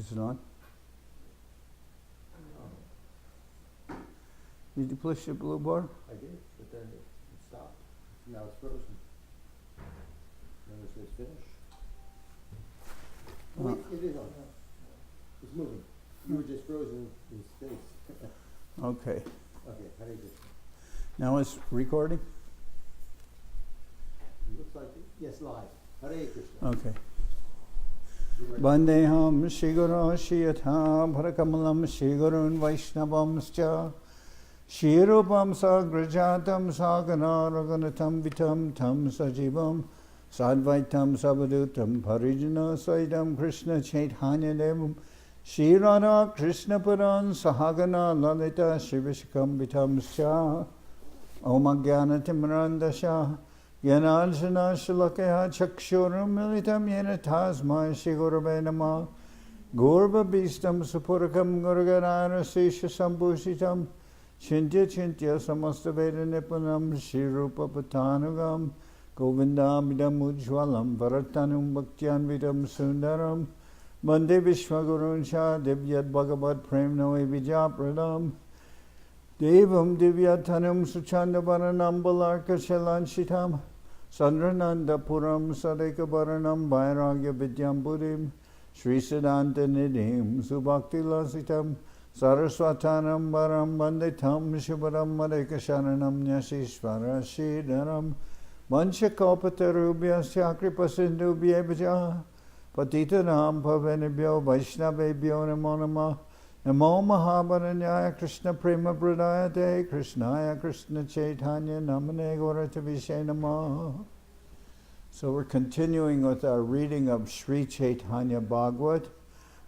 Is it on? Did you push the blue bar? I did, but then it stopped. Now it's frozen. Then it says finish. Wait, it is on. It's moving. You were just frozen in space. Okay. Okay, Hare Krishna. Now it's recording? It looks like it. Yes, live. Hare Krishna. Okay. Vandeham Shiguro Shiyatha Bharakamalam Shigurun Vaishnavamscha Shirupam Sagrajatam Sagana Raganatam Vitam Tam Sajivam Sadvaitam Sabadutam Parijana Saidam Krishna Chaitanya Devam Shirana Krishna Paran Sahagana Lalita Shivishikam Vitam Scha Om Jnana Timrandasha Yananjana Shalakaya Chakshuram Militam Yena Tasma Shigurave Nama Gurva Bistam Supurakam Gurganara Sesha Sambhushitam Chintya Chintya Samastabeda Nipunam Shirupa Patanugam Govindamidam Ujwalam Varatanum Bhaktyan Vidam Sundaram Mande Vishwagurun Shah Divyat Bhagavat Prem Noe Vijapradam Devam Divyatanam Suchanda Varanam Balarka Shalanshitam Sandrananda Puram Sadeka Varanam Vairagya Vidyam Buddhim Sri Siddhanta Nidhim Subhakti Lasitam Saraswatanam Varam Banditam Shivaram Madeka Sharanam Nyasishvara Shidaram Vanchakalpatarubhyasya Kripasindubhyevaja Patitanam Pavanibhyo Vaishnavebhyo Namo Namah Namo Mahabharanyaya Krishna Prema Pradayate Krishnaya Krishna Chaitanya Namane Gauratavishe Namah. So we're continuing with our reading of Sri Chaitanya Bhagavat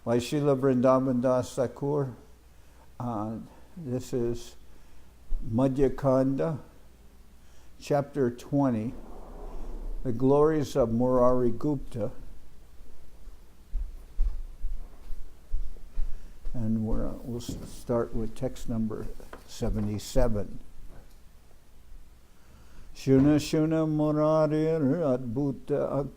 by Srila Vrindaban Das Thakur. This is Madhya-khanda, chapter 20, the glories of Murari Gupta. And we'll start with text number 77. Shuna Shuna Murarir Adbhuta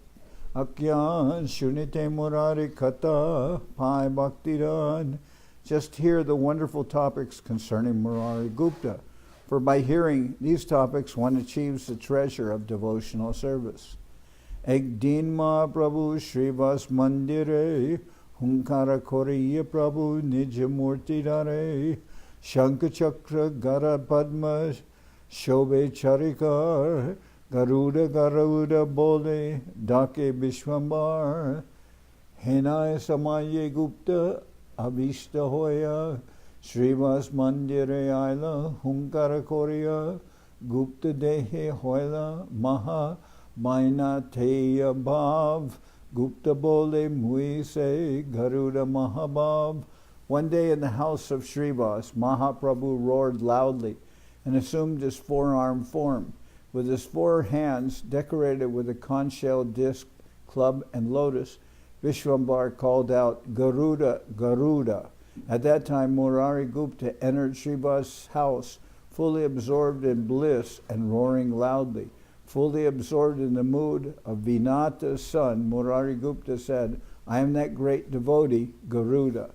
Akyan Shunite Murari Kata Pai Bhaktiran. Just hear the wonderful topics concerning Murari Gupta. For by hearing these topics, one achieves the treasure of devotional service. Ek din ma Prabhu Srivas Mandire Hunkara Koriya Prabhu Nijamurti Dare Shankha Chakra Gara Padma Shobhe Charikar Garuda Garuda Bole Dake Vishwambar Henay Samaye Gupta Avishta Hoya Srivas Mandire Aila Hunkara Koriya Gupta Dehe Hoila Maha Maina Teya Bhav Gupta Bole Muise Garuda Mahabhav. One day in the house of Srivas, Mahaprabhu roared loudly and assumed his four-arm form. With his four hands decorated with a conch-shell disc, club, and lotus, Vishwambar called out, Garuda, Garuda. At that time, Murari Gupta entered Srivas' house, fully absorbed in bliss and roaring loudly. Fully absorbed in the mood of Vinata's son, Murari Gupta said, I am that great devotee, Garuda.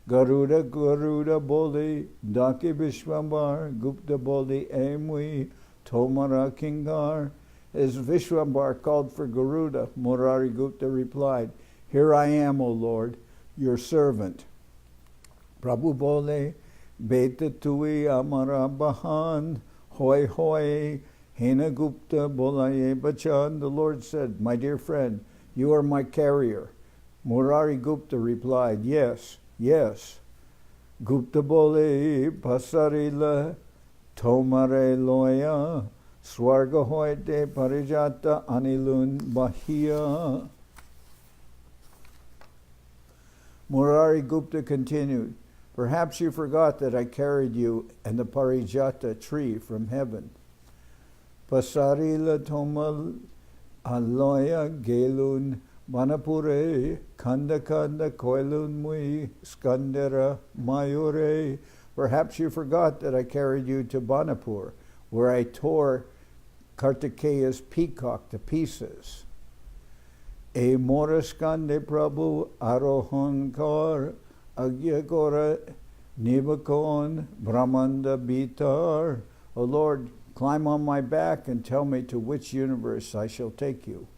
Garuda, Garuda Boli, Daki Vishwambar, Gupta Boli Emui, Tomara Kingar. As Vishwambar called for Garuda, Murari Gupta replied, Here I am, O Lord, your servant. Prabhu Bole, Beta Tui Amara Bahan, Hoi Hoi, Hena Gupta Bolaye Bachan. The Lord said, My dear friend, you are my carrier. Murari Gupta replied, Yes, yes. Gupta Bole Pasarila Tomare Loya Swarga Hoite Parijata Anilun Bahia. Murari Gupta continued, Perhaps you forgot that I carried you and the Parijata tree from heaven. Pasarila Tomal Aloya Gelun Manapure Kanda Kanda Koilun Mui Skandera Mayure. Perhaps you forgot that I carried you to Banapur, where I tore Kartikeya's peacock to pieces. E Moraskande Prabhu Arohan Kar Agya Gora Nibakon Brahmanda Bitar. O Lord, climb on my back and tell me to which universe I shall take you.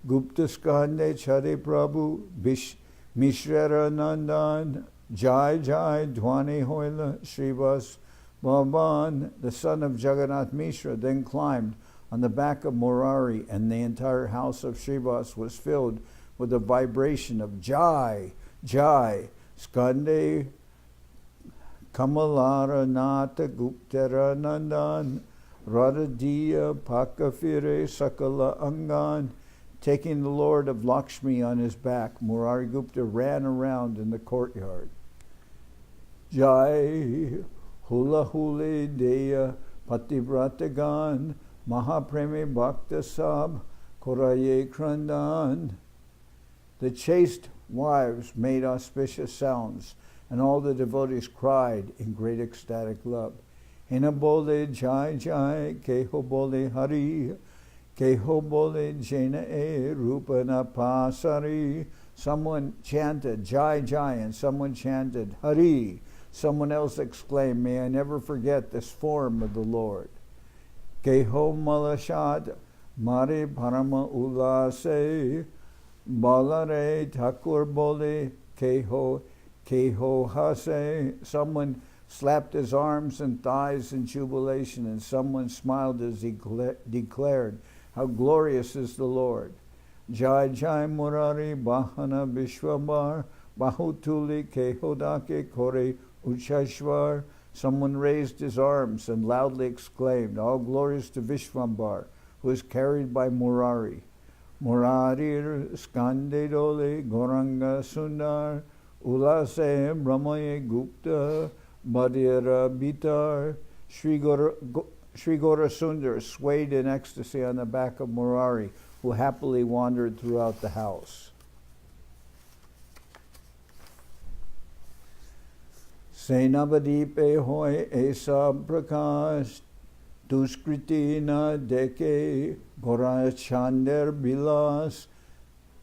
Gupta Skande Chade Prabhu Mishrera Nandan Jai Jai Dhwani Hoila Srivas Pavan. The son of Jagannath Mishra then climbed on the back of Murari, and the entire house of Srivas was filled with the vibration of Jai, Jai. Skande Kamalara Nata Guptera Nandan Radadiya Pakafire Sakala Angan. Taking the Lord of Lakshmi on his back, Murari Gupta ran around in the courtyard. Jai Hula Hule Deya Pativratagan Mahapremi Bhakta Sab Koraye Krandan. The chaste wives made auspicious sounds, and all the devotees cried in great ecstatic love. Hina bole Jai Jai, Keho bole Hari, Keho bole Jena e Rupana Pasari. Someone chanted Jai Jai and someone chanted Hari. Someone else exclaimed, may I never forget this form of the Lord. Keho Malashad Mare Parama Ulase Balare Thakur Bole Keho Hase. Someone slapped his arms and thighs in jubilation, and someone smiled as he declared, how glorious is the Lord. Jai Jai Murari Bahana Vishwambar Bahutuli Kehodake Kore Uchashwar. Someone raised his arms and loudly exclaimed, all glories to Vishwambar, who is carried by Murari. Murarir Skande Dole Goranga Sundar Ulase Brahmaye Gupta Madhya Bitar. Sri Gora Sundar swayed in ecstasy on the back of Murari, who happily wandered throughout the house. Senavadipe hoy esa prakash duskriti na deke Gorachander bilas.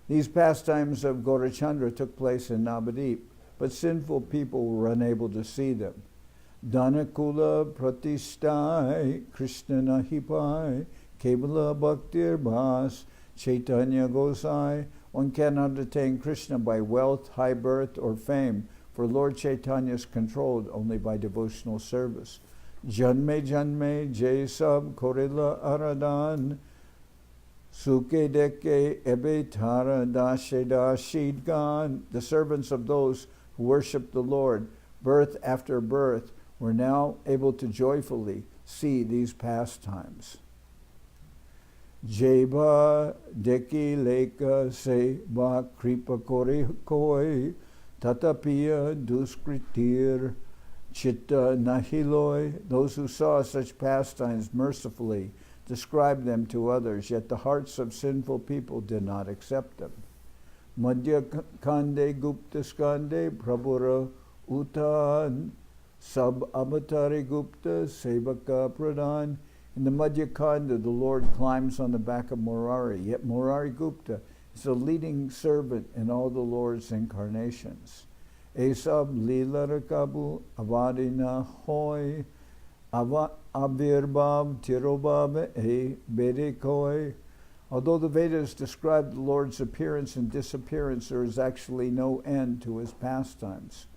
These pastimes of Gorachandra took place in Navadip, but sinful people were unable to see them. Dhanakula pratistai Krishna nahipai Kevala bhaktir bhas Chaitanya gosai. One cannot attain Krishna by wealth, high birth, or fame, for Lord Chaitanya is controlled only by devotional service. Janme janme jay sab korila aradan suke deke ebe tara dashe dashid gan. The servants of those who worship the Lord, birth after birth, were now able to joyfully see these pastimes. Jeba deki leka se ba kripa kore koi Tatapiya duskritir chitta nahiloi. Those who saw such pastimes mercifully described them to others, yet the hearts of sinful people did not accept them. Madhya-khanda Gupta Skande Prabhura Utan Sab Avatari Gupta Sevaka Pradhan. In the Madhya-khanda, the Lord climbs on the back of Murari, yet Murari Gupta is the leading servant in all the Lord's incarnations. Esab Lila Rakabu Avadina Hoy Avirbab Tirobab E Bedekoi. Although the Vedas describe the Lord's appearance and disappearance, there is actually no end to his pastimes.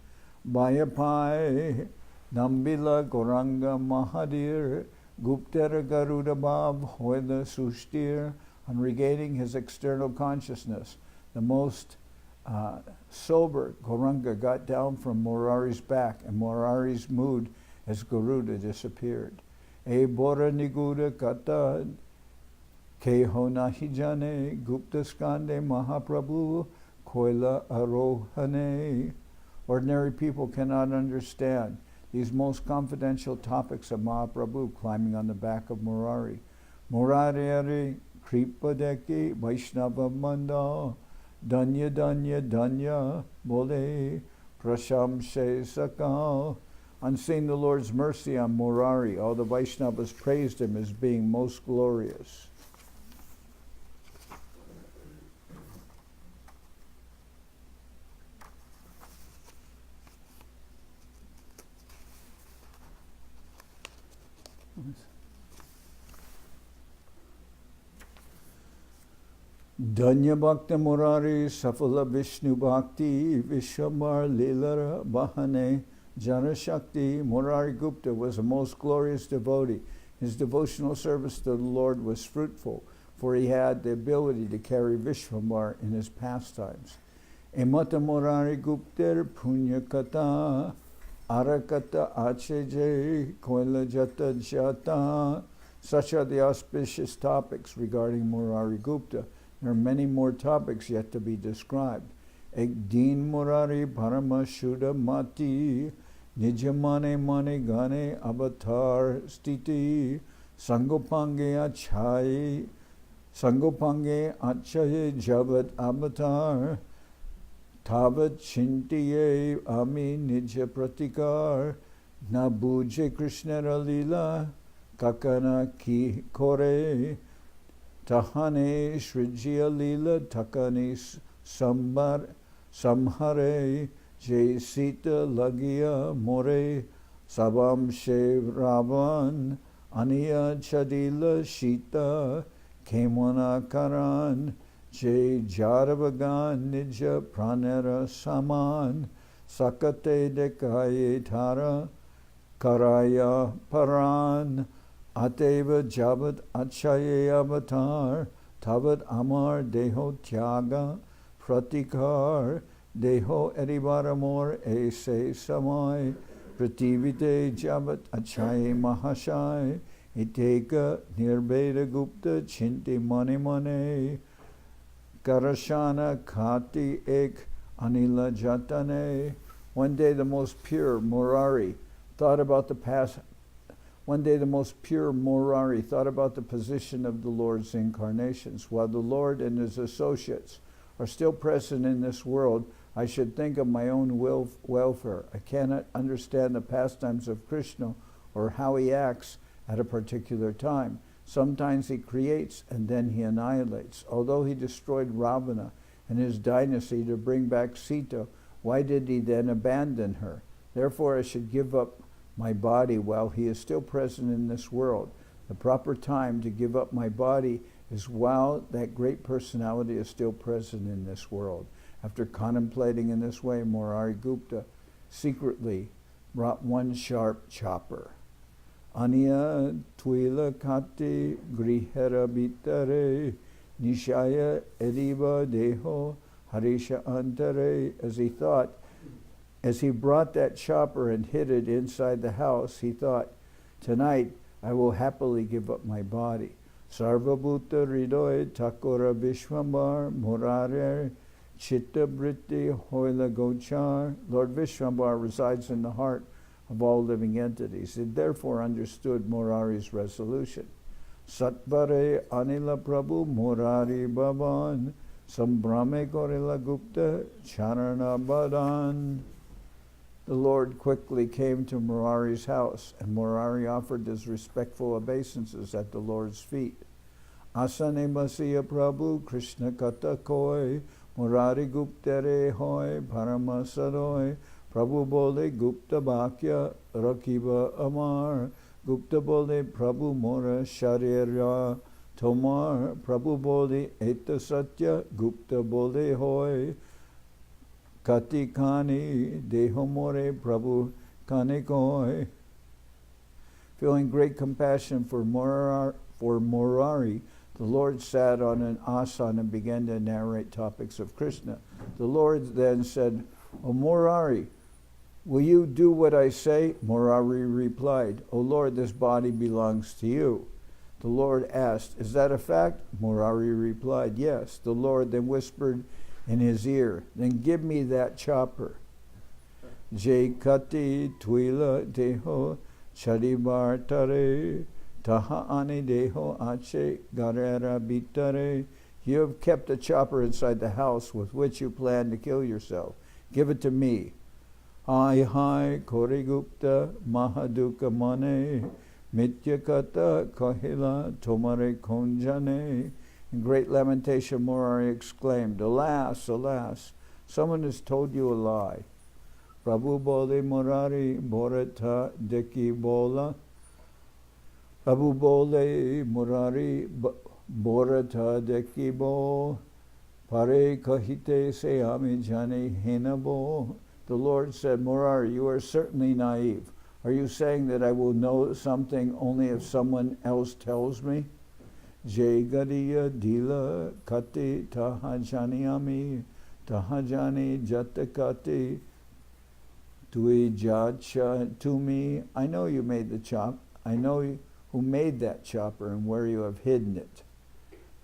Bayapai Nambila Goranga Mahadir Guptera Garuda Bab Hoyla Sustir. On regaining his external consciousness, the most sober Gauranga got down from Murari's back, and Murari's mood as Garuda disappeared. E Bora Niguda Kata Keho Nahijane Gupta Skande Mahaprabhu Koila Arohane. Ordinary people cannot understand these most confidential topics of Mahaprabhu climbing on the back of Murari. Murari Kripadeki Vaishnava Manda Danya Danya Danya Bole Prashamse Sakal. On seeing the Lord's mercy on Murari, all the Vaishnavas praised him as being most glorious. Danya Bhakta Murari Safala Vishnu Bhakti Vishwambar Leela Bahane Jana Shakti. Murari Gupta was a most glorious devotee. His devotional service to the Lord was fruitful, for he had the ability to carry Vishwambar in his pastimes. Emata Murari Gupta Punya Kata Arakata Acheje Koila Jata Jata. Such are the auspicious topics regarding Murari Gupta. There are many more topics yet to be described. Ek Deen Murari Parama Shuddha Mati Nijamane Mane Gane Avatar Stiti Sangopange Achaye Javat Avatar Tavat Chintiye Ami Nija Pratikar Nabuje Krishna Lila Kakana Ki Kore Tahane Shrijya Lila Takani Samhare Jai Sita Lagia More Sabam Shev Ravan Aniya Chadila Shita Kemona Karan Jai Jaravagan Nija Pranera Saman Sakate Dekaye Tara Karaya Paran Ateva Javat Achaye Avatar Tavat Amar Deho Tyaga Pratikar Deho Edivaramor Ese Samai Prativite Javat Achaye Mahashai Iteka Nirbeda Gupta Chinti Mane Mane Karashana Khati Ek Anila Jatane. One day the most pure Murari thought about the past. One day the most pure Murari thought about the position of the Lord's incarnations. While the Lord and his associates are still present in this world, I should think of my own welfare. I cannot understand the pastimes of Krishna or how he acts at a particular time. Sometimes he creates and then he annihilates. Although he destroyed Ravana and his dynasty to bring back Sita, why did he then abandon her? Therefore I should give up my body while he is still present in this world. The proper time to give up my body is while that great personality is still present in this world. After contemplating in this way, Murari Gupta secretly brought one sharp chopper. Aniya Tuila Kati Grihera Bitare Nishaya Ediva Deho Harisha Antare. As he brought that chopper and hid it inside the house, he thought, tonight I will happily give up my body. Sarvabhuta Ridoy Thakur Vishwambar Murare Chitta Britti Hoila Gochar. Lord Vishwambar resides in the heart of all living entities. It therefore understood Murari's resolution. Satvare Anila Prabhu Murari Bhavan Sambrame Gorila Gupta Charana Badan. The Lord quickly came to Murari's house, and Murari offered his respectful obeisances at the Lord's feet. Asane Masiya Prabhu Krishna Kata Koi Murari Guptere Hoy Paramasadoy Prabhu Bole Gupta Bhakya Rakiba Amar Gupta Bole Prabhu Mora Sharirya Tomar Prabhu Bole Eta Satya Gupta Bole Hoy Kati Kani Dehomore Prabhu Kane Koi. Feeling great compassion for Murari, the Lord sat on an asana and began to narrate topics of Krishna. The Lord then said, O Murari, will you do what I say? Murari replied, O Lord, this body belongs to you. The Lord asked, is that a fact? Murari replied, yes. The Lord then whispered in his ear, then give me that chopper. Jai Kati Tuila Deho Chadibar Tare Taha Ani Deho Ache Garera Bitare. You have kept a chopper inside the house with which you plan to kill yourself. Give it to me. Hai Hai Kori Gupta Mahaduka Mane Mityakata Kahila Tomare Konjane. In great lamentation, Murari exclaimed, alas, alas, someone has told you a lie. Prabhu Bole Murari Borata Deki Bola Prabhu bole Murari borata dekibo pare kahite se ami jane henabo. The Lord said, Murari, you are certainly naive. Are you saying that I will know something only if someone else tells me? Jegadiya dila kati tahajani ami tahajani jatakati tui jacha to me. I know you made the chop. I know who made that chopper and where you have hidden it.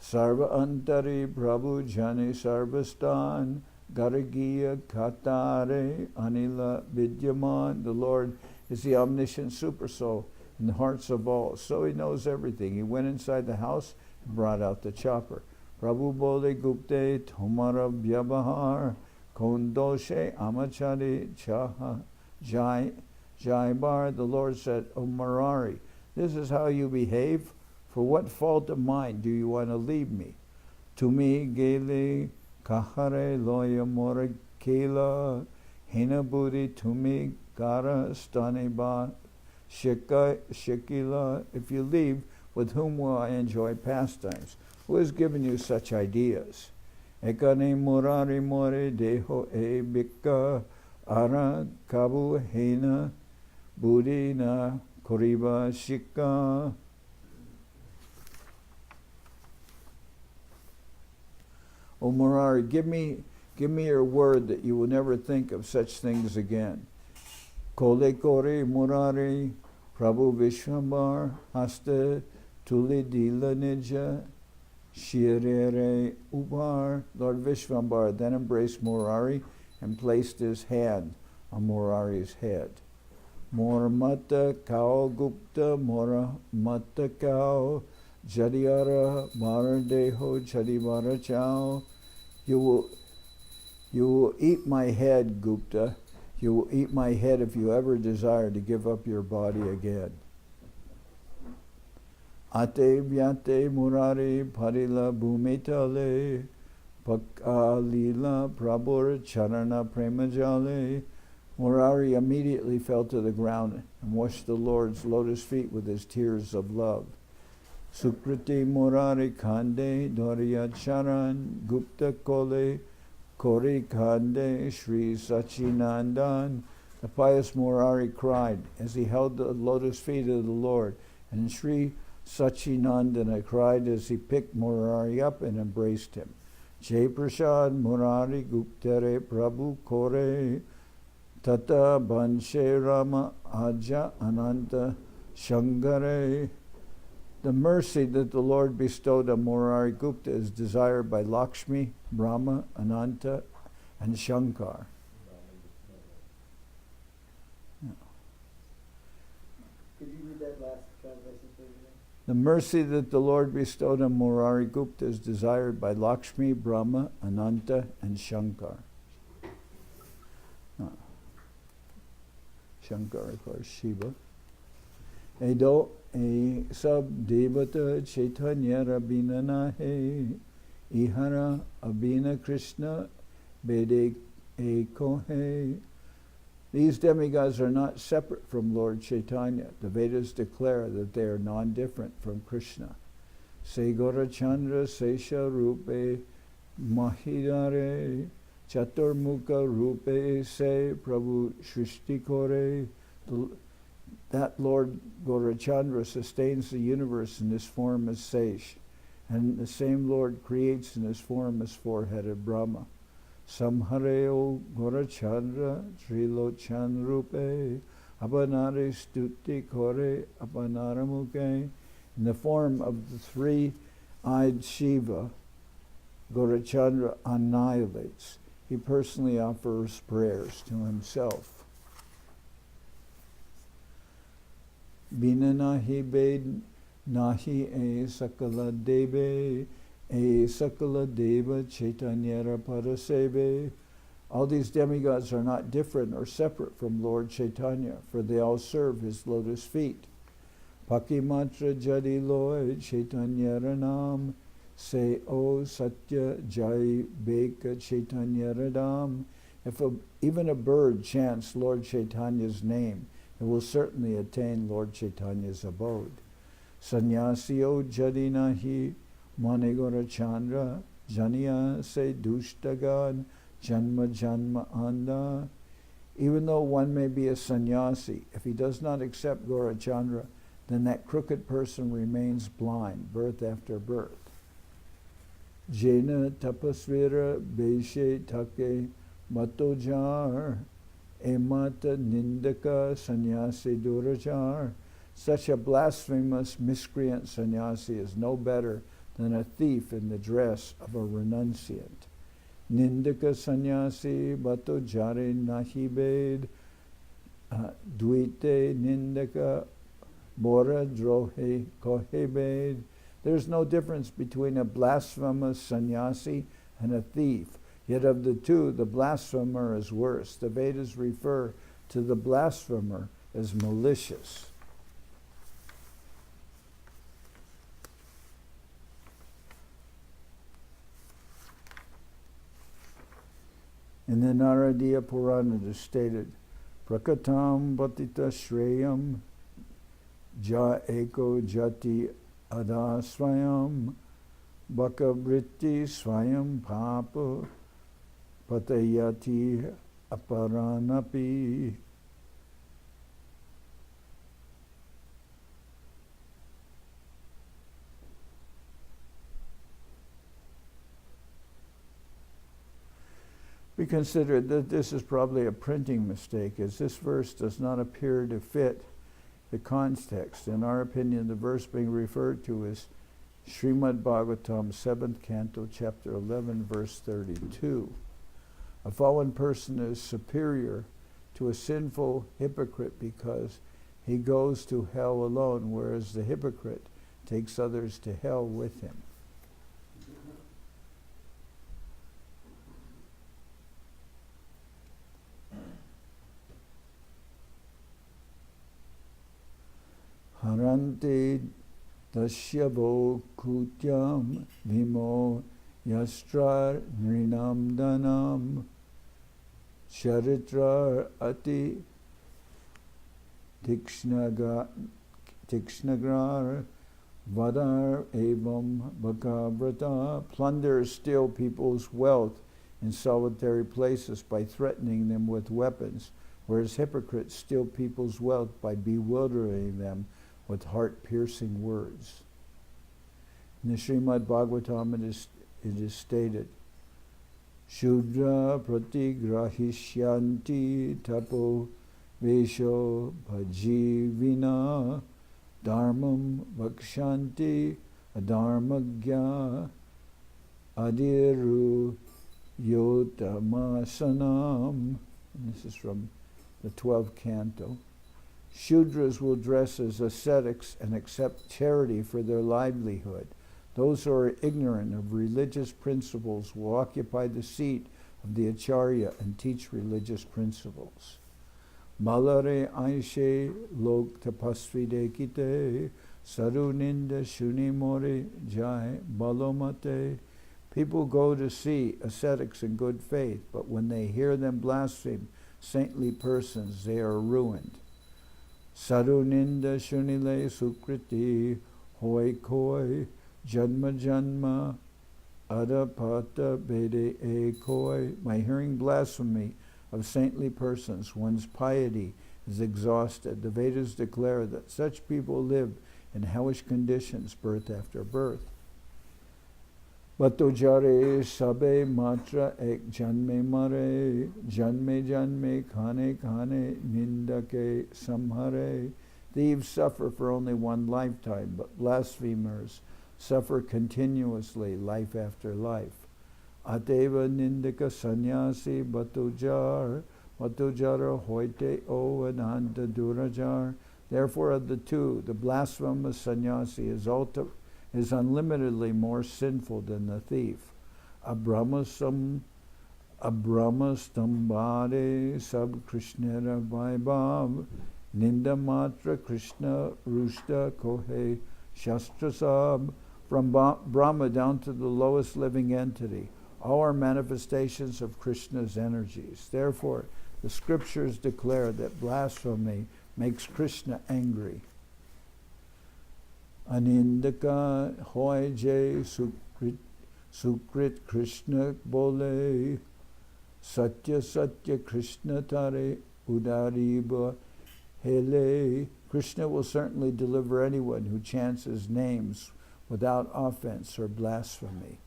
Sarva antari prabhu jani sarvastan garagiya katare anila vidyaman. The Lord is the omniscient super soul in the hearts of all. So he knows everything. He went inside the house and brought out the chopper. Prabhu bole gupte tomara vyabahar kondoshe amachari chaha jaibar. The Lord said, O Murari, this is how you behave? For what fault of mine do you want to leave me? To me gele kahare loya mora kela hinabudi to me gara staniba shikila. If you leave, with whom will I enjoy pastimes? Who has given you such ideas? Ekane murari more deho e bika ara kabu hena budina koriba shika. O Murari, give me your word that you will never think of such things again. Kole kore Murari Prabhu Vishwambar haste tuli dila nija shirere ubar. Lord Vishwambar then embraced Murari and placed his hand on Murari's head. Mora mata kao gupta mora mata kao jadiara maradeho jadivara chao. You will eat my head, Gupta. You will eat my head if you ever desire to give up your body again. Ate vyate murari parila bhumitale pakalila prabhur charana premajale. Murari immediately fell to the ground and washed the Lord's lotus feet with his tears of love. Sukriti Murari Khande Doriya Charan Gupta Kole Kori Khande Sri Sachinandan. The pious Murari cried as he held the lotus feet of the Lord, and Sri Sachinandana cried as he picked Murari up and embraced him. Jai Prasad Murari Guptere Prabhu Kore Tata Banshe Rama Aja Ananta Shangare. The mercy that the Lord bestowed on Murari Gupta is desired by Lakshmi, Brahma, Ananta, and Shankar. Yeah. Could you read that last translation, please? The mercy that the Lord bestowed on Murari Gupta is desired by Lakshmi, Brahma, Ananta, and Shankar. Shankar, of course, Shiva. Edo e sab devata Chaitanya rabina nahe ihara abina Krishna bede eko he. These demigods are not separate from Lord Chaitanya. The Vedas declare that they are non-different from Krishna. Se Gaurachandra Sesha Rupe Mahidare Chaturmukha Rupe Se Prabhu Shrishti Kore. That Lord Gaurachandra sustains the universe in his form as Sesh, and the same Lord creates in his form as four-headed Brahma. Samhareo Gaurachandra Trilochan Rupe Abanare Stuti Kore Abanaramuke. In the form of the three-eyed Shiva, Gaurachandra annihilates. He personally offers prayers to himself. Bina nahi bed nahi e sakala deve e sakala deva chaitanyara paraseve. All these demigods are not different or separate from Lord Chaitanya, for they all serve his lotus feet. Pakimatra jadi loy chaitanyara nam se o satya jai beka chaitanyara dam. If even a bird chants Lord Chaitanya's name, it will certainly attain Lord Chaitanya's abode. Sannyasio jadi nahi mane gora chandra janiya se dushtagan janma janma anda. Even though one may be a sannyasi, if he does not accept Gaurachandra, then that crooked person remains blind, birth after birth. Jena tapasvira beshe take matojar emata nindaka sannyasi durajar. Such a blasphemous miscreant sannyasi is no better than a thief in the dress of a renunciant. Nindaka sannyasi bato jare nahi bed duite nindaka bora drohe kohe bed. There's no difference between a blasphemous sannyasi and a thief. Yet of the two, the blasphemer is worse. The Vedas refer to the blasphemer as malicious. In the Naradiya Purana it is stated, Prakatam Patita Shreyam Ja Eko Jati Ada Swayam Baka Vritti Swayam Papa Patayati Aparanapi. We considered that this is probably a printing mistake, as this verse does not appear to fit the context. In our opinion, the verse being referred to is Srimad Bhagavatam, 7th Canto, Chapter 11, verse 32. A fallen person is superior to a sinful hypocrite because he goes to hell alone, whereas the hypocrite takes others to hell with him. Harante dasyavo kutyam vimo yastrar nrinam danam charitrar ati tikshnagar vadar evam bhakavrata. Plunderers steal people's wealth in solitary places by threatening them with weapons, whereas hypocrites steal people's wealth by bewildering them with heart-piercing words. In the Srimad Bhagavatam it is stated, Shudra pratigrahishyanti tapo vesho bhajivina dharmam vakshanti adharmagya adiru yotamasanam. And this is from the 12th canto. Shudras will dress as ascetics and accept charity for their livelihood. Those who are ignorant of religious principles will occupy the seat of the acharya and teach religious principles. Malare aishe lok tapasvi dekite saruninda shunimori jai balomate. People go to see ascetics in good faith, but when they hear them blaspheme saintly persons, they are ruined. Saruninda shunile sukriti hoi koi janma janma adapata bede e koi. By hearing blasphemy of saintly persons, one's piety is exhausted. The Vedas declare that such people live in hellish conditions, birth after birth. Bato jare sabe matra ek janme mare janme janme khane khane nindake samhare. Thieves suffer for only one lifetime, but blasphemers suffer continuously, life after life. Ateva nindaka sannyasi batujar batujara hoite o ananda durajar. Therefore of the two, the blasphemous sannyasi is unlimitedly more sinful than the thief. Abrahmasambhade sab krishnera vaibhav nindamatra krishna rushta kohe shastrasab. From Brahma down to the lowest living entity, all are manifestations of Krishna's energies. Therefore, the scriptures declare that blasphemy makes Krishna angry. Anindaka hoy jay sukrit Krishna bole, satya satya Krishna tare udariba hele. Krishna will certainly deliver anyone who chants his names without offense or blasphemy.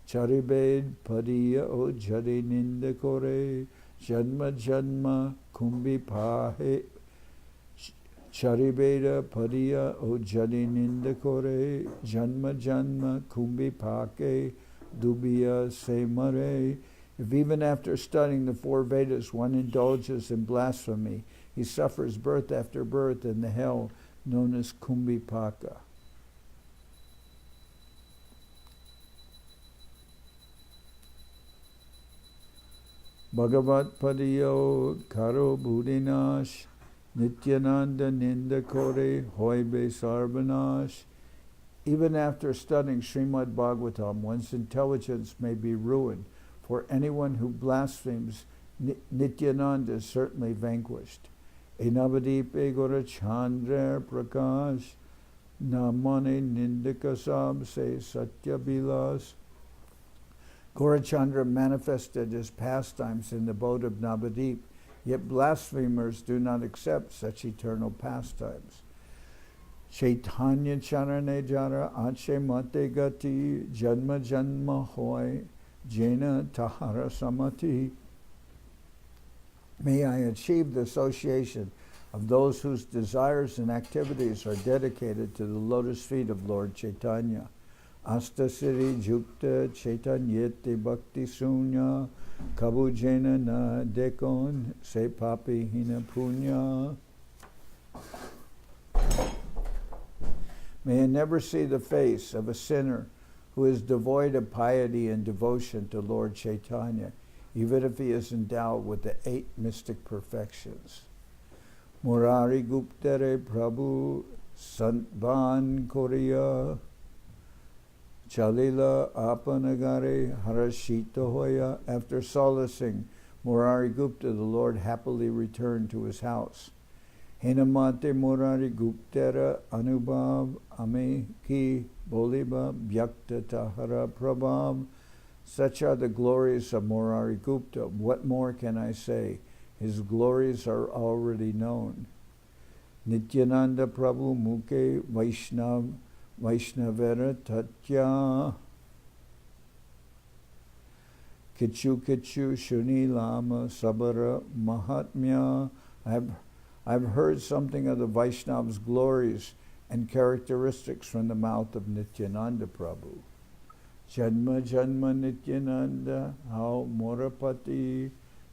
Charibed padiya o jari ninda kore, janma janma kumbi pahe. Charibeda padiya o jari ninda kore, janma janma kumbi pake, dubiya se mare. If even after studying the 4 Vedas one indulges in blasphemy, he suffers birth after birth in the hell known as Kumbhipaka. Bhagavat padiyo karo budinash, nityananda ninda kore hoibe sarvanash. Even after studying Srimad Bhagavatam, one's intelligence may be ruined, for anyone who blasphemes Nityananda is certainly vanquished. Enavadipe Gora Chandra Prakash Namane Nindikasab se Satya Bilas. Gaurachandra manifested his pastimes in the abode of Navadip, yet blasphemers do not accept such eternal pastimes. Chaitanya Charane Jara Ache Mate Gati Janma Janma Hoy Jena Tahara Samati. May I achieve the association of those whose desires and activities are dedicated to the lotus feet of Lord Chaitanya. Astasiri Jukta Chaitanyete Bhakti Sunya Kabujena Na Dekon Se Papi Hina Punya. May I never see the face of a sinner who is devoid of piety and devotion to Lord Chaitanya, even if he is endowed with the 8 mystic perfections. Murari Gupta Re Prabhu Santvan Korea Chalila Apanagare Harashita Hoya. After solacing Murari Gupta, the Lord happily returned to his house. Henamate Murari Guptera Anubhav Ame Ki Boliba Byakta Tahara Prabhav. Such are the glories of Murari Gupta. What more can I say? His glories are already known. Nityananda Prabhu Mukhe Vaishnavera Tatya Kichu Kichu Shuni Lama Sabara Mahatmya. I've heard something of the Vaishnav's glories and characteristics from the mouth of Nityananda Prabhu. Janma Janma Nityananda Hao Morapati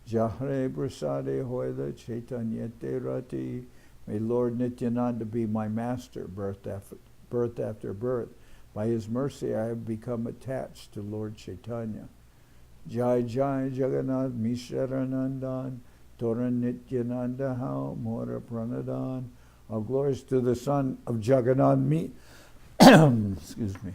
Jahre Prasade Hoila Chaitanyate Rati. May Lord Nityananda be my master, birth after birth. By his mercy I have become attached to Lord Chaitanya. Jai Jai Jagannath Misharanandan Toran Nityananda Hao Mora Pranadan. All glories to the son of Jagannath excuse me.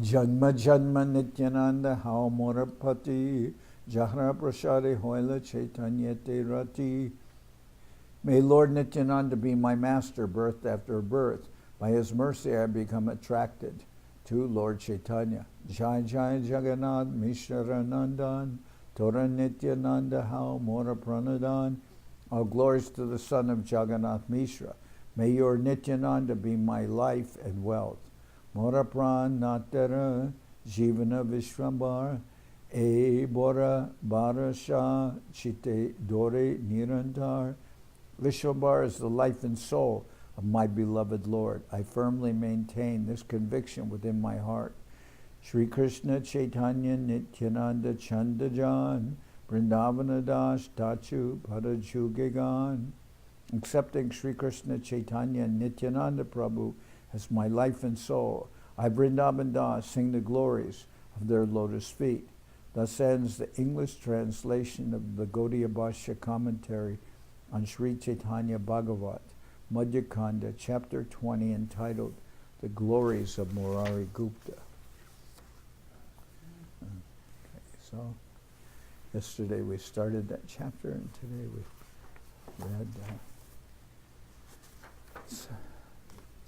Janma Janma Nityananda Hao Morapati Jahra Prasade Hoila Chaitanyate Rati. May Lord Nityananda be my master, birth after birth. By his mercy I have become attracted to Lord Chaitanya. Jai Jai Jagannath Misharanandan Tora Nityananda Hao Mora Pranadan. All glories to the son of Jagannath Mishra. May your Nityananda be my life and wealth. Mora Pran Natara Jivana Vishwambar E Bora Barasha Chite Dore Nirantar. Vishwambar is the life and soul of my beloved Lord. I firmly maintain this conviction within my heart. Sri Krishna Chaitanya Nityananda Chandajan Vrindavana Das Tachu Parajugagan. Accepting Sri Krishna Chaitanya Nityananda Prabhu as my life and soul, I, Vrindaban Das, sing the glories of their lotus feet. Thus ends the English translation of the Gaudiya Bhashya commentary on Sri Chaitanya Bhagavat, Madhya-khanda, chapter 20, entitled The Glories of Murari Gupta. Okay, so yesterday we started that chapter, and today we read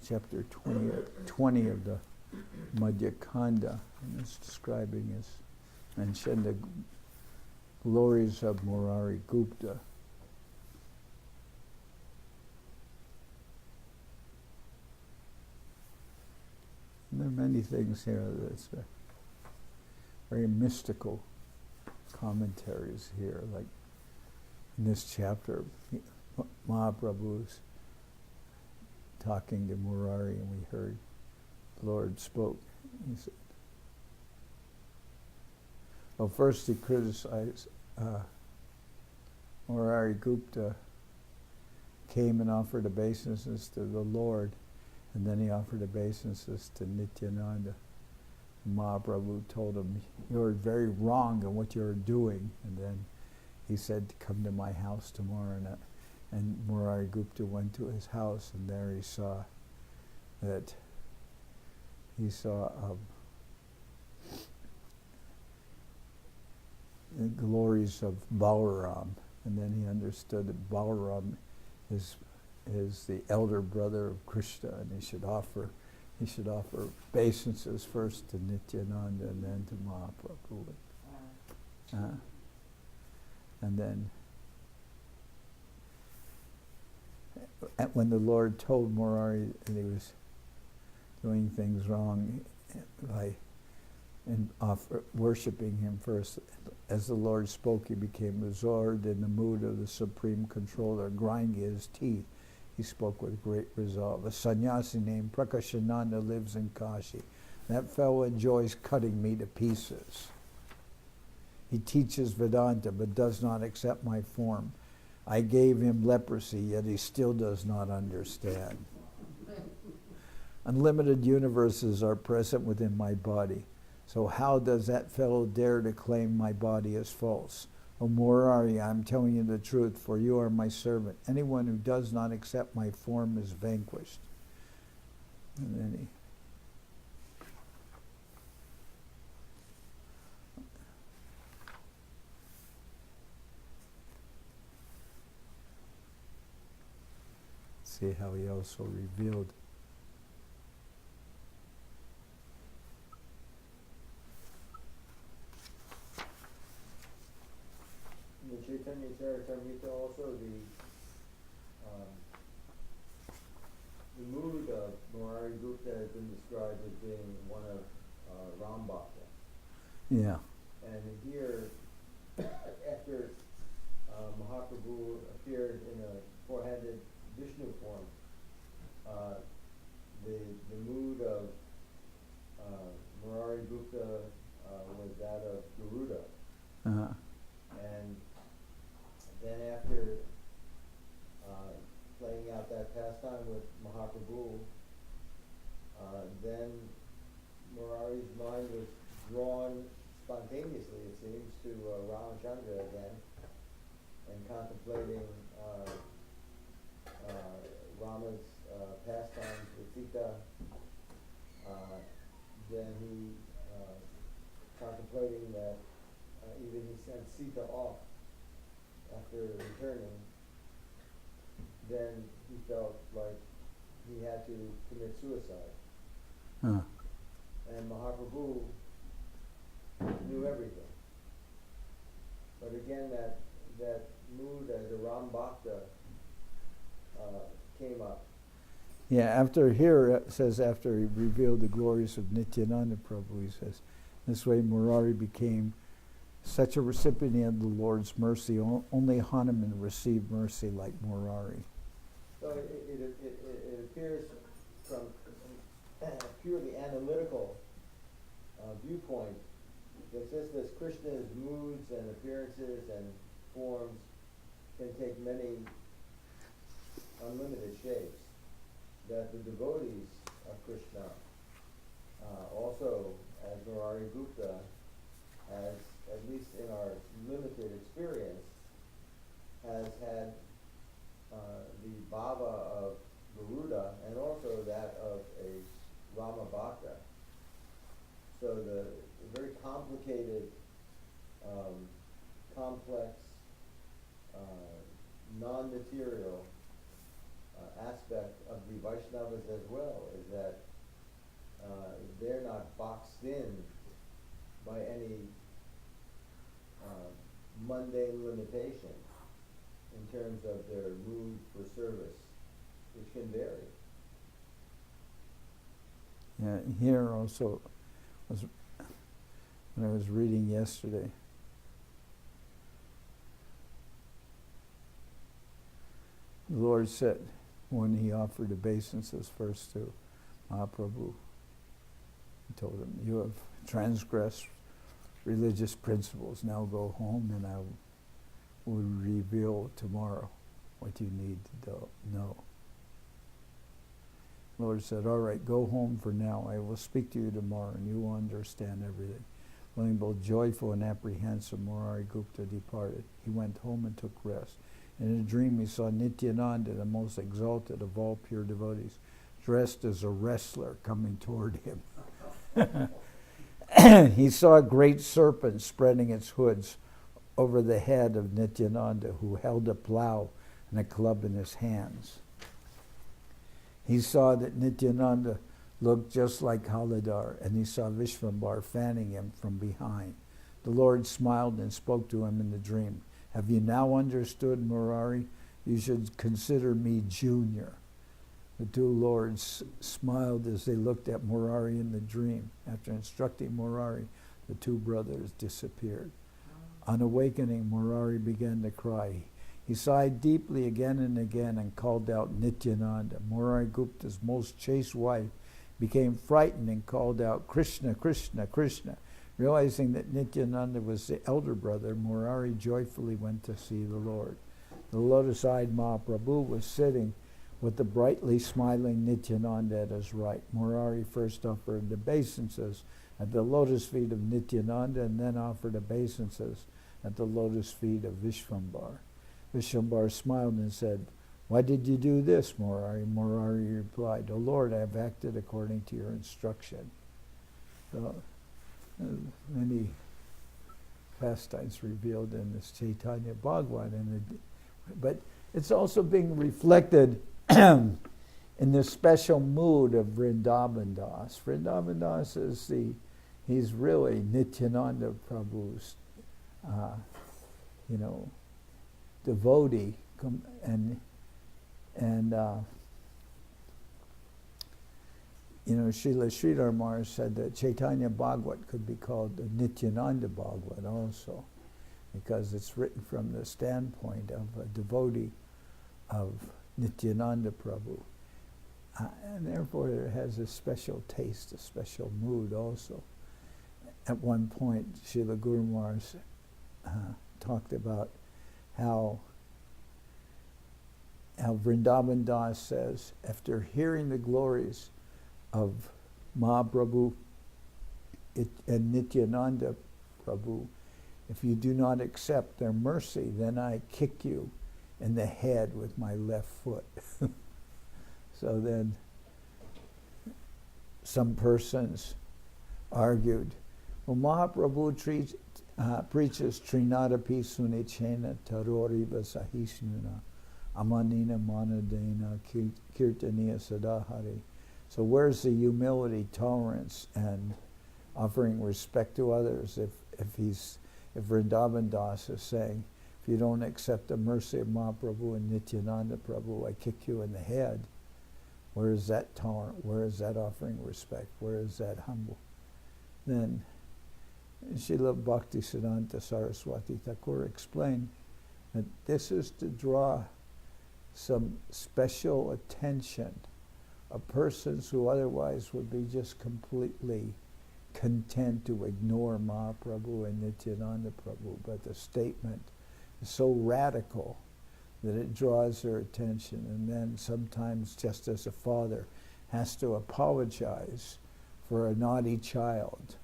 chapter 20 of the Madhya-khanda, and it's describing his, mentioned the glories of Murari Gupta. And there are many things here that's very mystical commentaries here, like in this chapter, Mahaprabhu's talking to Murari, and we heard the Lord spoke. He said, well, first he criticized Murari Gupta came and offered obeisances to the Lord, and then he offered obeisances to Nityananda. Mahaprabhu told him, "You're very wrong in what you're doing." And then he said, "Come to my house tomorrow." And Murari Gupta went to his house, and there he saw the glories of Balaram, and then he understood that Balaram is the elder brother of Krishna, and he should offer obeisances first to Nityananda and then to Mahaprabhu. And then when the Lord told Murari that he was doing things wrong by worshipping him first, as the Lord spoke, he became absorbed in the mood of the Supreme Controller, grinding his teeth. He spoke with great resolve. A sannyasi named Prakashananda lives in Kashi. That fellow enjoys cutting me to pieces. He teaches Vedanta but does not accept my form. I gave him leprosy, yet he still does not understand. Unlimited universes are present within my body. So how does that fellow dare to claim my body is false? O Murari, I am telling you the truth, for you are my servant. Anyone who does not accept my form is vanquished. And then he see how he also revealed in the Chaitanya Charitamrita also the mood of Murari Gupta has been described as being one of Ram Bhakta. Yeah. And here, after Mahaprabhu appeared in a four-handed Vishnu form, the mood of Murari Gupta was that of Garuda. Uh-huh. And then after playing out that pastime with Mahaprabhu, then Murari's mind was drawn spontaneously, it seems, to Ramachandra again, and contemplating Rama's pastimes with Sita. Then he contemplating that even he sent Sita off after returning, then he felt like he had to commit suicide. Huh. And Mahaprabhu knew everything. But again, that mood as a Ram Bhakta came up. Yeah, after here it says after he revealed the glories of Nityananda Prabhu, he says, this way Murari became such a recipient of the Lord's mercy. Only Hanuman received mercy like Murari. So it appears from a purely analytical viewpoint that just as Krishna's moods and appearances and forms can take many unlimited shapes, that the devotees of Krishna also, as Murari Gupta, has, at least in our limited experience, has had the bhava of Garuda and also that of a Rama Bhakta. So the very complicated, complex non-material aspect of the Vaishnavas as well, is that they're not boxed in by any mundane limitation in terms of their mood for service, which can vary. Yeah, here also was when I was reading yesterday. The Lord said when he offered obeisances first to Mahaprabhu, he told him, "You have transgressed religious principles. Now go home, and I will reveal tomorrow what you need to know." The Lord said, "All right, go home for now. I will speak to you tomorrow, and you will understand everything." Feeling both joyful and apprehensive, Murari Gupta departed. He went home and took rest. In a dream he saw Nityananda, the most exalted of all pure devotees, dressed as a wrestler coming toward him. He saw a great serpent spreading its hoods over the head of Nityananda, who held a plow and a club in his hands. He saw that Nityananda looked just like Haladar, and he saw Vishvambar fanning him from behind. The Lord smiled and spoke to him in the dream. "Have you now understood, Murari? You should consider me junior." The two lords smiled as they looked at Murari in the dream. After instructing Murari, the two brothers disappeared. On awakening, Murari began to cry. He sighed deeply again and again and called out Nityananda. Murari Gupta's most chaste wife became frightened and called out, "Krishna, Krishna, Krishna." Realizing that Nityananda was the elder brother, Murari joyfully went to see the Lord. The lotus-eyed Mahaprabhu was sitting with the brightly smiling Nityananda at his right. Murari first offered obeisances at the lotus feet of Nityananda and then offered obeisances at the lotus feet of Vishvambar. Vishvambar smiled and said, "Why did you do this, Murari?" Murari replied, "O Lord, I have acted according to your instruction." So, many pastimes revealed in this Chaitanya Bhagavat, but it's also being reflected in the special mood of Vrindaban Das. Vrindaban Das is he's really Nityananda Prabhu's, devotee, and Srila Sridhar Maharaj said that Chaitanya Bhagavat could be called the Nityananda Bhagavat also, because it's written from the standpoint of a devotee of Nityananda Prabhu. And therefore it has a special taste, a special mood also. At one point, Srila Guru Maharaj talked about how Vrindaban Das says, after hearing the glories of Mahaprabhu and Nityananda Prabhu, if you do not accept their mercy, then I kick you in the head with my left foot. So then some persons argued, well, Mahaprabhu preaches Trinadapi Sunichena Taroriva Sahishnuna Amanina Manadena Kirtaniya Sadahari. So where's the humility, tolerance, and offering respect to others if Vrindaban Das is saying, if you don't accept the mercy of Mahaprabhu and Nityananda Prabhu, I kick you in the head. Where is that tolerant? Where is that offering respect? Where is that humble? Then Srila Bhakti Siddhanta Saraswati Thakur explained that this is to draw some special attention of persons who otherwise would be just completely content to ignore Mahaprabhu and Nityananda Prabhu. But the statement is so radical that it draws their attention. And then sometimes, just as a father has to apologize for a naughty child,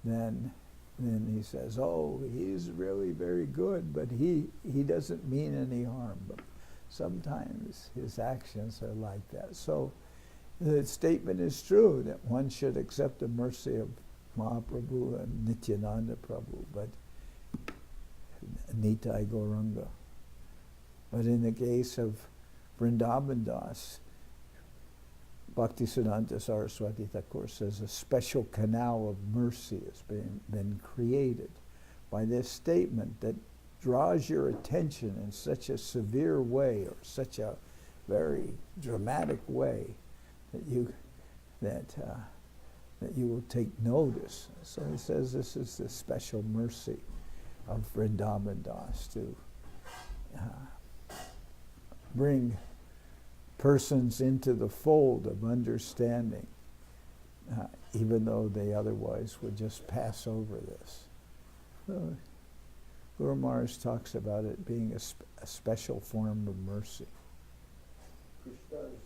then he says, oh, he's really very good, but he doesn't mean any harm. But sometimes his actions are like that. So the statement is true that one should accept the mercy of Mahaprabhu and Nityananda Prabhu, but Nitai Gauranga. But in the case of Vrindaban Das, Bhaktisiddhanta Saraswati Thakur says a special canal of mercy has been created by this statement that draws your attention in such a severe way or such a very dramatic way that you will take notice. So he says this is the special mercy of Vrindaban Das to bring persons into the fold of understanding, even though they otherwise would just pass over this. So Guru Maharaj talks about it being a special form of mercy. Krishna's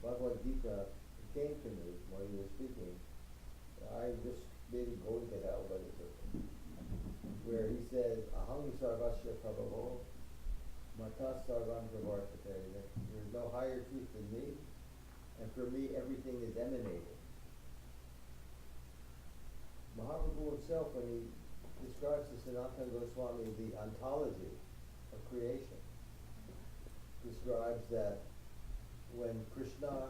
Bhagavad Gita came to me while you were speaking. I just maybe going it out, but it's where he says, Aham sarvasya prabhavo, mata sarvam pravartate, that there's no higher truth than me, and for me everything is emanating. Mahaprabhu himself, when he describes to Sanatana Goswami the ontology of creation, describes that when Krishna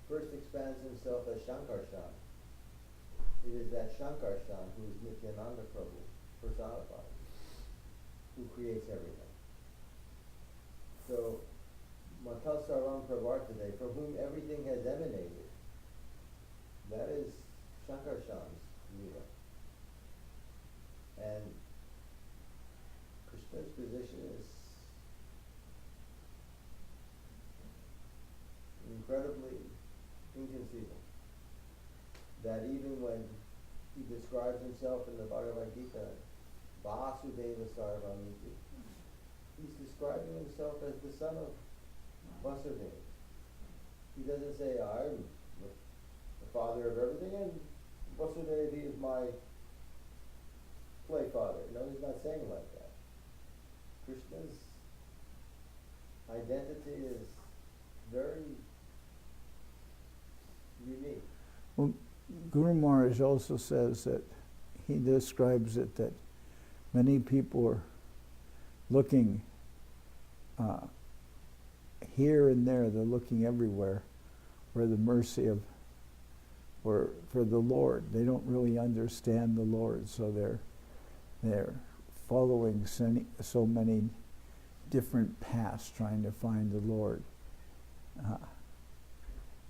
first expands himself as Shankarshan, it is that Shankarshan who is Nityananda Prabhu personified, who creates everything. So, Mata Sarvam Pravartate, from whom everything has emanated, that is Shankarshan's Lila. And Krishna's position is incredibly inconceivable. That even when he describes himself in the Bhagavad Gita, Vasudeva Sarvamiti, he's describing himself as the son of Vasudeva. He doesn't say, I'm the father of everything, and Vasudeva is my play father. No, he's not saying like that. Krishna's identity is very unique. Well, Guru Maharaj also says that he describes it that many people are looking here and there, they're looking everywhere for the mercy of, for the Lord. They don't really understand the Lord, so they're following so many different paths trying to find the Lord.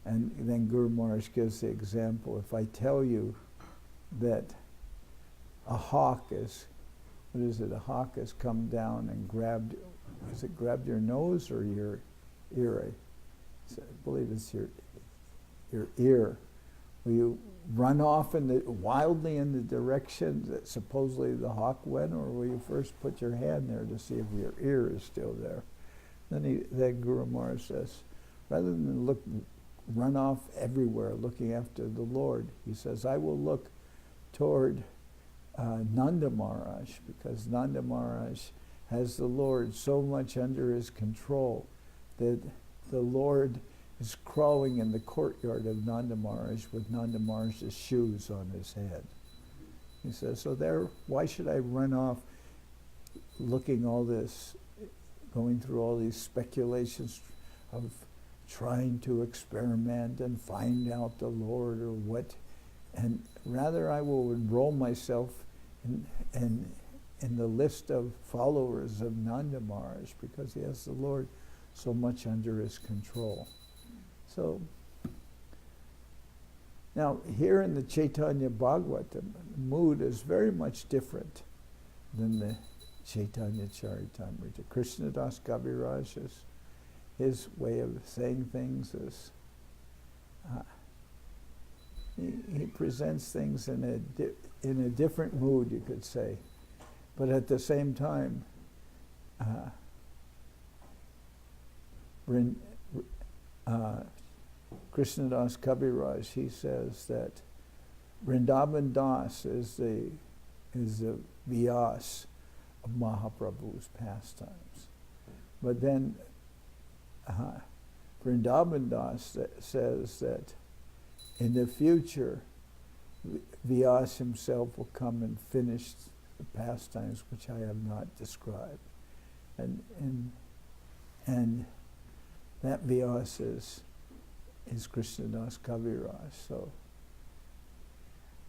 And then Guru Maharaj gives the example. If I tell you that a hawk has come down and grabbed your nose or your ear? I believe it's your ear. Will you run off wildly in the direction that supposedly the hawk went, or will you first put your hand there to see if your ear is still there? Then Guru Maharaj says, rather than run off everywhere looking after the Lord, he says, I will look toward Nanda Maharaj, because Nanda Maharaj has the Lord so much under his control that the Lord is crawling in the courtyard of Nanda Maharaj with Nanda Maharaj's shoes on his head. He says, so why should I run off looking going through all these speculations of trying to experiment and find out the Lord or what, and rather I will enroll myself in the list of followers of Nanda Maharaj, because he has the Lord so much under his control. So now here in the Chaitanya Bhagavat, the mood is very much different than the Chaitanya Charitamrita. Krishnadas Kaviraj, his way of saying things is he presents things in a different mood, you could say, but at the same time, Krishnadas Kaviraj, he says that Vrindaban Das is the Vyas of Mahaprabhu's pastimes. But then Vrindaban Das says that in the future, Vyas himself will come and finish the pastimes which I have not described. And that Vyas is Krishnadas Kaviraj. So,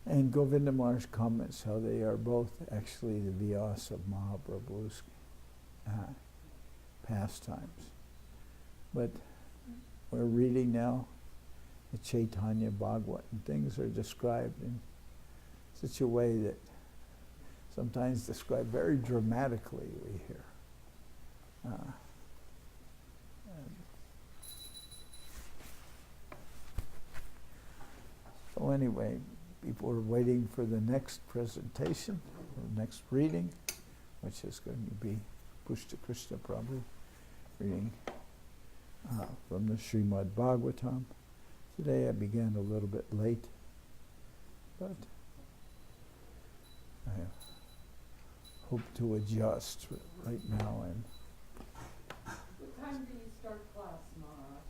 and Govinda Maharaj comments how they are both actually the Vyas of Mahaprabhu's pastimes. But we're reading now the Chaitanya Bhagavat, and things are described in such a way that sometimes described very dramatically, we hear. So anyway, people are waiting for the next presentation, or next reading, which is going to be Pushta Krishna Prabhu reading from the Srimad Bhagavatam. Today I began a little bit late, but I hope to adjust right now. And what time do you start class, Maharaj?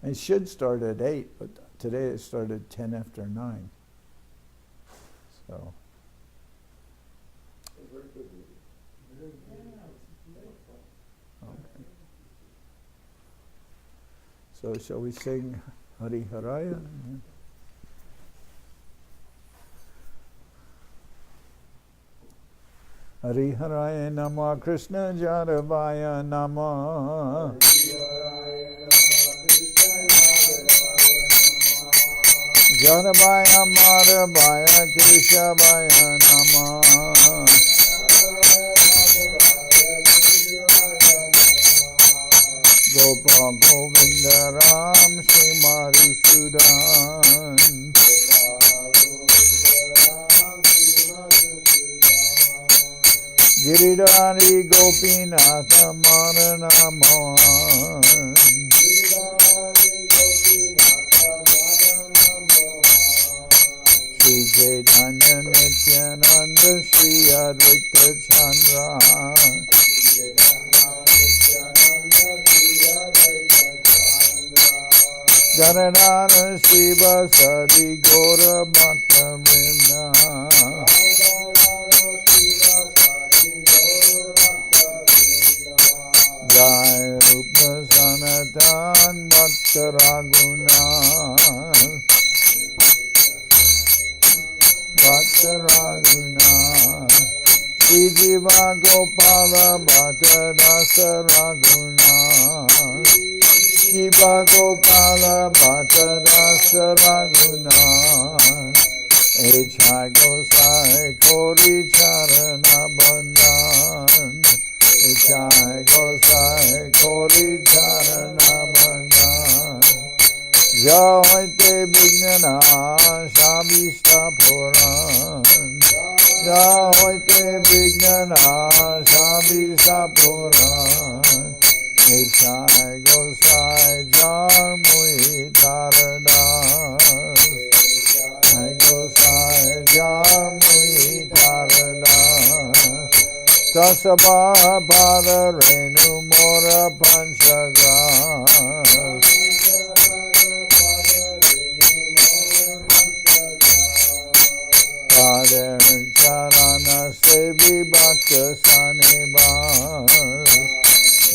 it should start at 8, but today it started 10 after 9. So. Very good. Okay. So shall we sing Hari Haraya? Yeah. Hari Haraya Nama Krishna Jaravaya Nama Jaravaya Madhavaya Keshavaya Nama Gopal Govinda Ram Sri Madhusudan Giridhari Gopinatha Maranaman Sri Chaitanya Nityananda Sri Advaita Chandra Janardan Seva Sadi Gora Bhakta Vrinda Jai Rupa Sanatan Bhakta Raguna Bhakta Raguna Sri Jiva Gopala Bhakta Dasa Raguna Jiva Gopala Bhakta Dasa Raguna Echai Gosai Kori Charana Bandhan Echai Gosai Kori Charana Bandhan Jahoite Vignana Shabishta Puran Jahoite Vignana Shabishta Puran Echai Gosai Jar Mui Taradas Echai Gosai Jar Mui Taradas Tasaba Pada Renu Mora Panchagas Kader Charana Sevi Bhakta Sanibas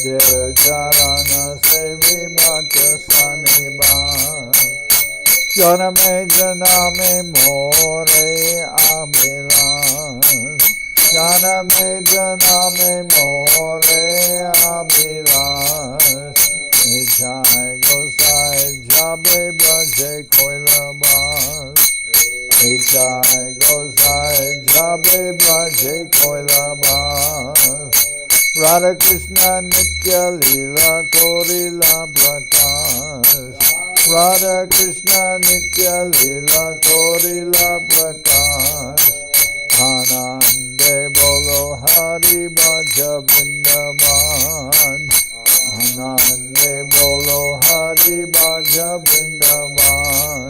Der Charana Sevi Bhakta Sanibas Janame Janame More Amilas Janame Janame More Amilas Echai Gosai Jabe Braje Koilabas Echai Gosai Jabe Braje Koilabas Radha Krishna Nitya Lila Korila Prakash Radha Krishna Nitya Lila Korila Prakash Anande Bolo Hari Bhaja Vrindaban Anande Bolo Hari Bhaja Vrindaban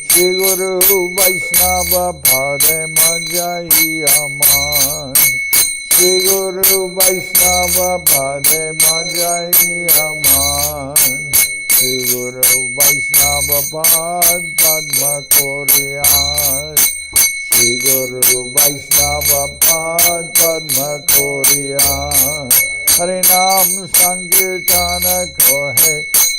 Shri Guru Vaishnava Pade Majai Aman Shri Guru Vaishnava Pade Majai Aman Shri Guru Vaishnava Pad Padma Koriyas Shri Guru Vaishnava Pad Padma Koriyan Hari Nam Sankirtana Kohe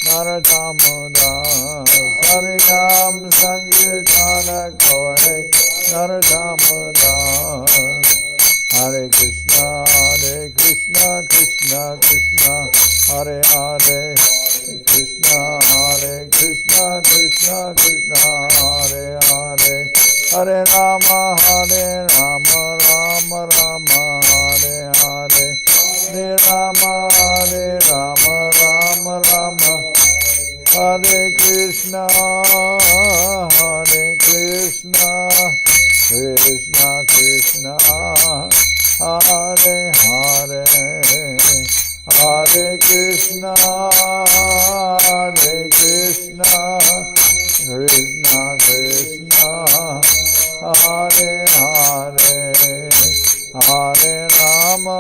Naratamdas Hari Nam Sankirtana Kohe Naratamdas Hare Krishna, Krishna Krishna, Hare Hare, Krishna, Krishna, Krishna Krishna, Hare Hare, Hare Rama, Rama Rama, Hare Hare, Hare Rama, Rama Rama, Hare Krishna, Krishna Krishna, Hare Hare, Hare Krishna, Krishna Krishna, Hare Hare, Hare Rama,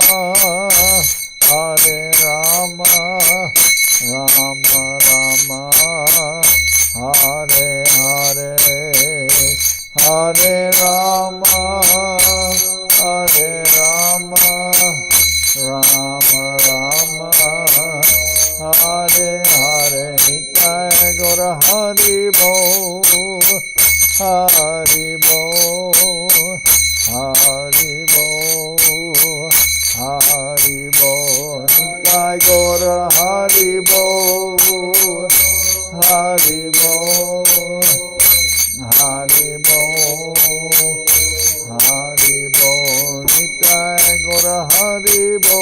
Rama Rama, Hare Hare, Hare Rama, Rama Rama, Hare Hare, Nitai Gaura Hari Bo, Hari Bo, Hari Bo, Hari Bo, Nitai Gaura Hari Bo, Hari Bo, Hari Bo, Hari Bo, Nitai Gaura Hari Bo,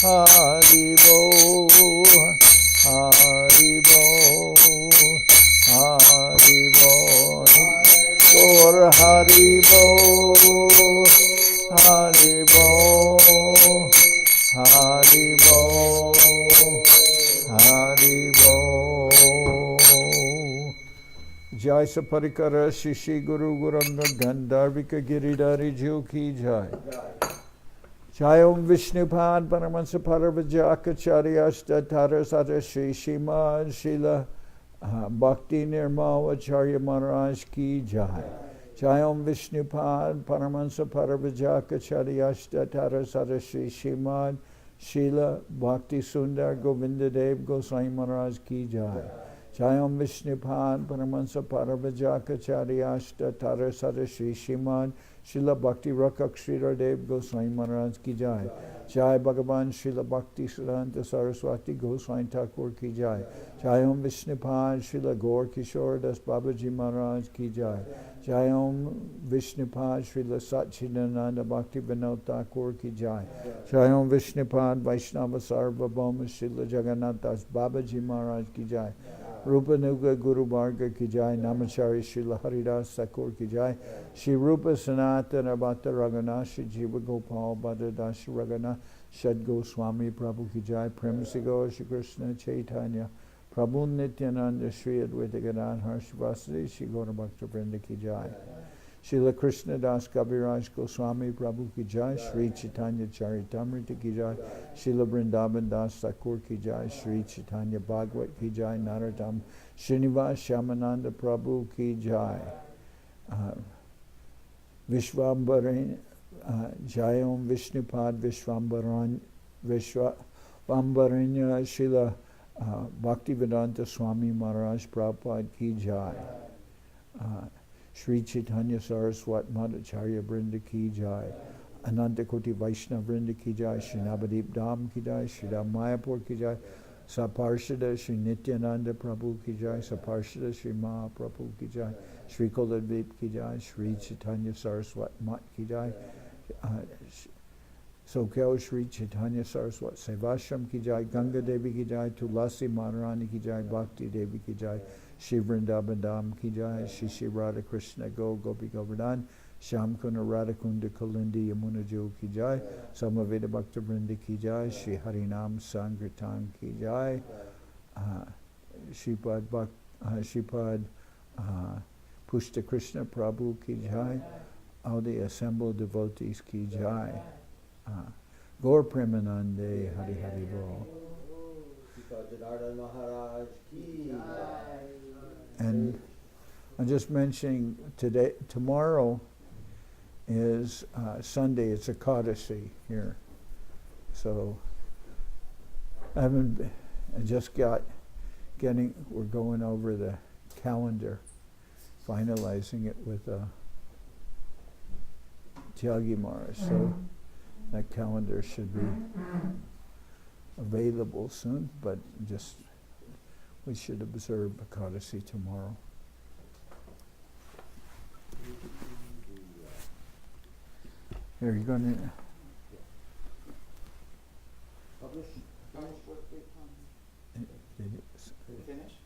Hari Bo, Hari Bo, Hari Bo, Gaura Hari Bo, Hari Bo, Hari Bo, Hari Bo. Jai Saparikara Shishi Guru Guranga Gandharvika Giridhari Ju Ki Jai. Jai Om Vishnupad Paramahansa Paravajakacharya Ashtatara Sada Shri Srimad Srila Bhakti Nirmal Acharya Maharaj Ki Jai. Jai Om Vishnupad Paramahansa Paravajakacharya Ashtatara Sada Shri Srimad Srila Bhakti Sundar Govinda Dev Goswami Maharaj Ki Jai. Jai Om Vishnupad Paramahansa Paravajakacharya Ashtatara Sada Shri Srimad Srila Bhakti Rakak Sridhar Dev Goswami Maharaj Ki Jai. Jai Bhagavan Srila Bhakti Siddhanta Saraswati Goswami Thakur Ki Jai. Jai Om Vishnupad Srila Gaur Kishore Das Babaji Maharaj Ki Jai. Jai Om Vishnupad Srila Satchidananda Bhakti Vinod Thakur Ki Jai. Jai Om Vishnupad Vaishnava Sarvabhauma Srila Jagannath Das Babaji Maharaj Ki Jai. Rupa Nuga Guru Varga Ki Jai. Namachari Srila Haridas Thakur Ki Jai. Shri Rupa Sanatana Bhatta Raghunath Shri Jiva Gopal Bhatta Das Raghunath Shad Goswami Prabhu Ki Jai. Premasi Gaur Shri Krishna Chaitanya Prabhu Nityananda Shri Advaita Gadadhar Shivasadi Shri Gaura Bhakta Vrinda Ki Jai. Srila Krishna Das Kaviraj Goswami Prabhu Ki Jai. Sri Chaitanya Charitamrita Ki Jai. Srila Vrindaban Das Thakur Ki Jai. Sri Chaitanya Bhagavat Ki Jai. Narottam Srinivas Shyamananda Prabhu Ki Jai. Vishwambaranya Jai Om Vishnupad Vishwambaranya Srila Bhaktivedanta Swami Maharaj Prabhupada Ki Jai. Sri Chaitanya Saraswat Madhacharya Vrinda Ki Jai. Ananta Koti Vaishnava Vrinda Ki Jai. Shri Navadip Dham Ki Jai. Shri Ram Mayapur Ki Jai. Saparshada Shri Nityananda Prabhu Ki Jai. Saparshada Shri Mahaprabhu Ki Jai. Shri Kuladvip Ki Jai. Shri Chaitanya Saraswat Mat Ki Jai. Soquel Shri Chaitanya Saraswat Sevashram Ki Jai. Ganga Devi Ki Jai. Tulasi Maharani Ki Jai. Bhakti Devi Ki Jai. Shri Vrindaban Dham Ki Jai. Shri Shri Radha Krishna Gopi Govardhan. Sham Kuna Radha Kunda Kalindi Yamuna Jo Ki Jai. Samaveda Bhakta Vrinda Ki Jai. Shri Harinam Sankirtan Ki Jai. Sripad Pushta Krishna Prabhu Ki Jai. All the assembled devotees Ki Jai. Gaur Premanande Hari Hari Bol. Janardan Maharaj Ki. And I'm just mentioning today, tomorrow is Sunday. It's Ekadasi here, so I just we're going over the calendar, finalizing it with Tyagi Maharaj. So that calendar should be available soon, but we should observe Ekadasi tomorrow. Here, you're going to... Publish? Did it? Finish?